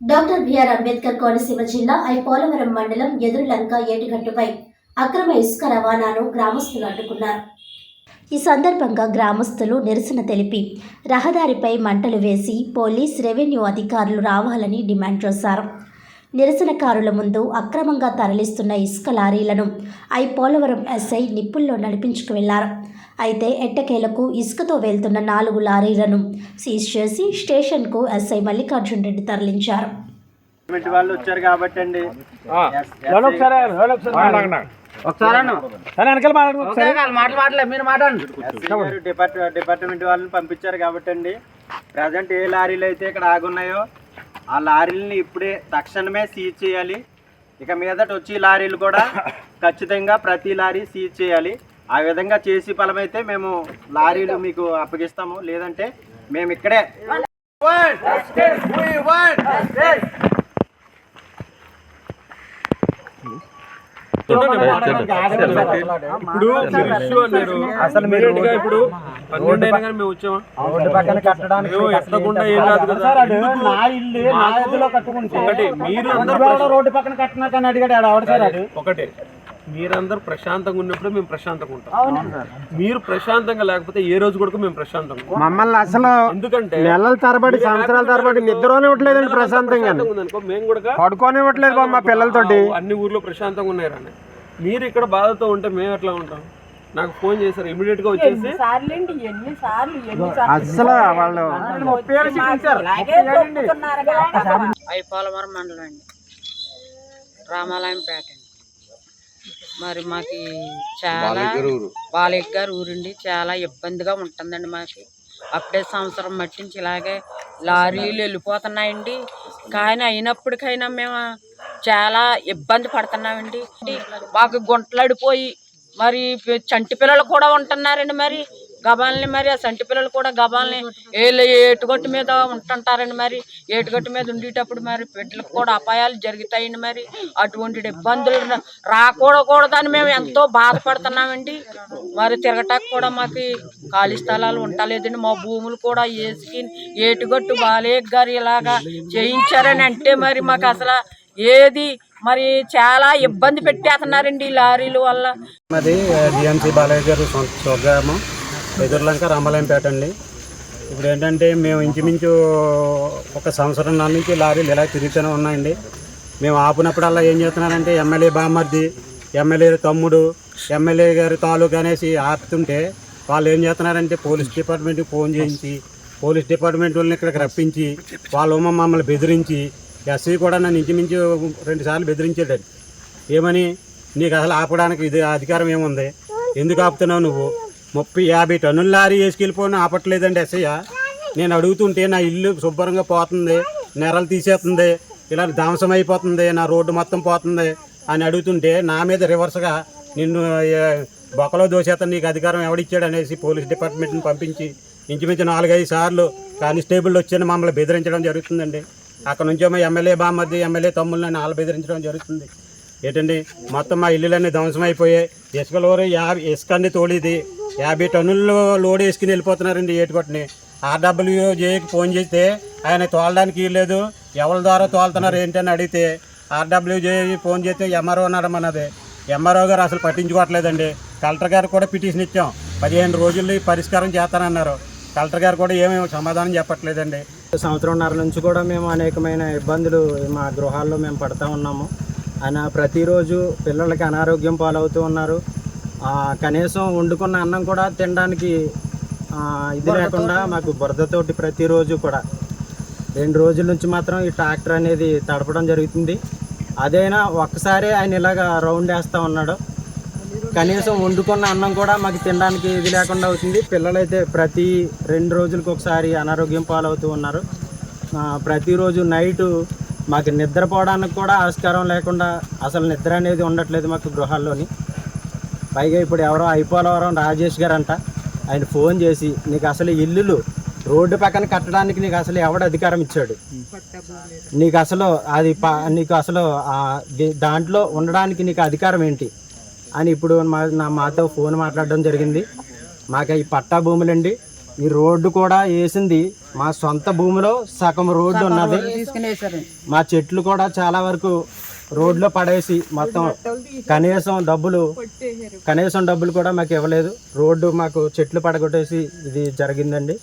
Doctor BR Ambedkar Konaseema జిల్లా పోలవరం మండలం ఎదురులంక ఏటిగట్టుపై అక్రమ ఇసుక రవాణాను గ్రామస్తులు అడ్డుకున్నారు. ఈ సందర్భంగా గ్రామస్తులు నిరసన తెలిపి రహదారిపై మంటలు వేసి పోలీస్, రెవెన్యూ అధికారులు రావాలని డిమాండ్ చేశారు. నిరసనకారుల ముందు అక్రమంగా తరలిస్తున్న ఇసుక లారీలను పోలవరం ఎస్ఐ నిప్పుల్లో నడిపించుకు వెళ్లారు. అయితే ఎట్టకేలకు ఇసుకతో వెళ్తున్న 4 లారీలను సీజ్ చేసి స్టేషన్కు ఎస్ఐ మల్లికార్జున్ రెడ్డి తరలించారు. వాళ్ళు వచ్చారు కాబట్టి అండి డిపార్ట్మెంట్ వాళ్ళని పంపించారు కాబట్టి అండి ప్రజెంట్ ఏ లారీలు అయితే ఇక్కడ ఆగున్నాయో ఆ లారీలని ఇప్పుడే తక్షణమే సీజ్ చేయాలి. ఇక మీదట వచ్చి లారీలు కూడా ఖచ్చితంగా ప్రతి లారీ సీజ్ చేయాలి. ఆ విధంగా చేసి ఫలమైతే మేము లారీలు మీకు అప్పగిస్తాము, లేదంటే మేము ఇక్కడే ఇప్పుడు అసలు మీరు ఇప్పుడు 12 అయినా కానీ మేము వచ్చామా పక్కన కట్టడానికి ఎత్తకుండా ఏం కాదు కదా. ఒకటి మీరు రోడ్డు పక్కన కట్టినా కానీ అడిగాడు ఒకటే మీరందరూ ప్రశాంతంగా ఉన్నప్పుడు మేము ప్రశాంతంగా ఉంటాం. మీరు ప్రశాంతంగా లేకపోతే ఏ రోజు కూడా మేము ప్రశాంతంగా మమ్మల్ని అసలు ఎందుకంటే నెలల తరబడి సంవత్సరాల తరబడి నిద్రనే ఇవ్వట్లేదండి. ప్రశాంతంగా మేము కూడా పడుకోనే ఇవ్వట్లేదు మా పిల్లలతోటి. అన్ని ఊర్లో ప్రశాంతంగా ఉన్నాయని మీరు ఇక్కడ బాధతో ఉంటే మేము ఎట్లా ఉంటాం? నాకు ఫోన్ చేశారు, ఇమీడియట్ గా వచ్చేసి అసలు వాళ్ళు పోలవరం మండలం అండి, రామాలయంపేట అండి. మరి మాకు చాలా బాలయ్య గారు ఊరండి, చాలా ఇబ్బందిగా ఉంటుందండి. మాకు అప్పుడే సంవత్సరం మట్టించి ఇలాగే లారీలు వెళ్ళిపోతున్నాయండి. కానీ అయినప్పటికైనా మేము చాలా ఇబ్బంది పడుతున్నామండి. మాకు గుంటలడిపోయి మరి చంటి పిల్లలు కూడా ఉంటున్నారండి. మరి గబాల్ని మరి ఆ చంటి పిల్లలు కూడా గబాల్ని ఏటుగట్టు మీద ఉంటుంటారండి. మరి ఏటుగట్టు మీద ఉండేటప్పుడు మరి బిడ్డలకు కూడా అపాయాలు జరుగుతాయండి. మరి అటువంటి ఇబ్బందులు రాకూడదని మేము ఎంతో బాధపడుతున్నామండి. మరి తిరగటానికి కూడా మాకు ఖాళీ స్థలాలు ఉండలేదండి. మా భూములు కూడా వేసుకుని ఏటుగట్టు బాలయ్య గారు ఇలాగా చేయించారని అంటే మరి మాకు అసలు ఏది మరి చాలా ఇబ్బంది పెట్టేస్తున్నారండి ఈ లారీల వల్ల. అది డిఎంసీ బాలయ్య గారు స్వగ్రామం ఎదురులంక రామాలయంపేట అండి. ఇప్పుడు ఏంటంటే మేము ఇంచుమించు ఒక సంవత్సరం నుంచి లారీలు ఇలా తిరుగుతూనే ఉన్నాయండి. మేము ఆపినప్పుడల్లా ఏం చేస్తున్నారంటే ఎమ్మెల్యే బామర్ది, ఎమ్మెల్యే తమ్ముడు, ఎమ్మెల్యే గారి తాలూకా అనేసి ఆపుతుంటే వాళ్ళు ఏం చేస్తున్నారంటే పోలీస్ డిపార్ట్మెంట్కి ఫోన్ చేయించి పోలీస్ డిపార్ట్మెంట్ వాళ్ళని ఇక్కడికి రప్పించి వాళ్ళు మమ్మల్ని బెదిరించి ఎస్సీ కూడా నన్ను ఇంచుమించు 2 సార్లు బెదిరించాడు. ఏమని, నీకు అసలు ఆపడానికి ఇది అధికారం ఏముంది, ఎందుకు ఆపుతున్నావు నువ్వు, 30-50 టన్నుల లారీ వేసుకెళ్ళిపోయినా ఆపట్లేదండి ఎస్ఐ. నేను అడుగుతుంటే నా ఇల్లు శుభ్రంగా పోతుంది, నెరలు తీసేస్తుంది, ఇలా ధ్వంసం అయిపోతుంది, నా రోడ్డు మొత్తం పోతుంది అని అడుగుతుంటే నా మీద రివర్స్గా నిన్ను బొక్కలో దోసేస్తాను, నీకు అధికారం ఎవడిచ్చాడు అనేసి పోలీస్ డిపార్ట్మెంట్ని పంపించి ఇంచుమించు 4-5 సార్లు కానిస్టేబుల్ వచ్చి మమ్మల్ని బెదిరించడం జరుగుతుందండి. అక్కడ నుంచేమో ఎమ్మెల్యే బామర్ది, ఎమ్మెల్యే తమ్ముళ్ళని వాళ్ళు బెదిరించడం జరుగుతుంది. ఏంటండి మొత్తం మా ఇల్లులన్నీ ధ్వంసం అయిపోయాయి. ఇసుక లోరీ ఇసుక అన్ని తోలిది 50 టన్నుల్లో లోడ్ వేసుకుని వెళ్ళిపోతున్నారండి ఏటుకొట్టుని. RWJకి ఫోన్ చేస్తే ఆయన తోలడానికి లేదు, ఎవరి ద్వారా తోలుతున్నారు ఏంటని అడిగితే RWJ ఫోన్ చేస్తే ఎంఆర్ఓ అన్నది. ఎంఆర్ఓ గారు అసలు పట్టించుకోవట్లేదండి. కలెక్టర్ గారు కూడా పిటిషన్ ఇచ్చాం, 15 రోజుల్లో పరిష్కారం చేస్తానన్నారు. కలెక్టర్ గారు కూడా ఏమేమి సమాధానం చెప్పట్లేదండి. సంవత్సరంన్నర నుంచి కూడా మేము అనేకమైన ఇబ్బందులు మా గృహాల్లో మేము పడుతూ ఉన్నాము. ప్రతిరోజు పిల్లలకి అనారోగ్యం పాలవుతూ ఉన్నారు. కనీసం వండుకున్న అన్నం కూడా తినడానికి ఇది లేకుండా మాకు బురదతోటి ప్రతిరోజు కూడా 2 రోజుల నుంచి మాత్రం ఈ ట్రాక్టర్ అనేది తడపడం జరుగుతుంది. అదైనా ఒక్కసారి ఆయన ఇలాగా రౌండ్ వేస్తూ ఉన్నాడు. కనీసం వండుకున్న అన్నం కూడా మాకు తినడానికి ఇది లేకుండా అవుతుంది. పిల్లలైతే ప్రతి 2 రోజులకు ఒకసారి అనారోగ్యం పాలవుతూ ఉన్నారు. ప్రతిరోజు నైటు మాకు నిద్రపోవడానికి కూడా ఆస్కారం లేకుండా అసలు నిద్ర అనేది ఉండట్లేదు మాకు గృహాల్లోని. పైగా ఇప్పుడు ఎవరో పోలవరం రాజేష్ గారు అంట, ఆయన ఫోన్ చేసి నీకు అసలు ఇల్లులు రోడ్డు పక్కన కట్టడానికి నీకు అసలు ఎవడు అధికారం ఇచ్చాడు, నీకు అసలు అది నీకు అసలు దాంట్లో ఉండడానికి నీకు అధికారం ఏంటి అని ఇప్పుడు మాతో ఫోన్ మాట్లాడడం జరిగింది. మాకు ఈ పట్టా భూములండి ఈ రోడ్డు కూడా వేసింది మా సొంత భూమిలో సగం రోడ్డు ఉన్నది. మా చెట్లు కూడా చాలా వరకు రోడ్లో పడేసి మొత్తం కనీసం డబ్బులు కూడా మాకు ఇవ్వలేదు. రోడ్డు మాకు చెట్లు పడగొట్టేసి ఇది జరిగిందండి.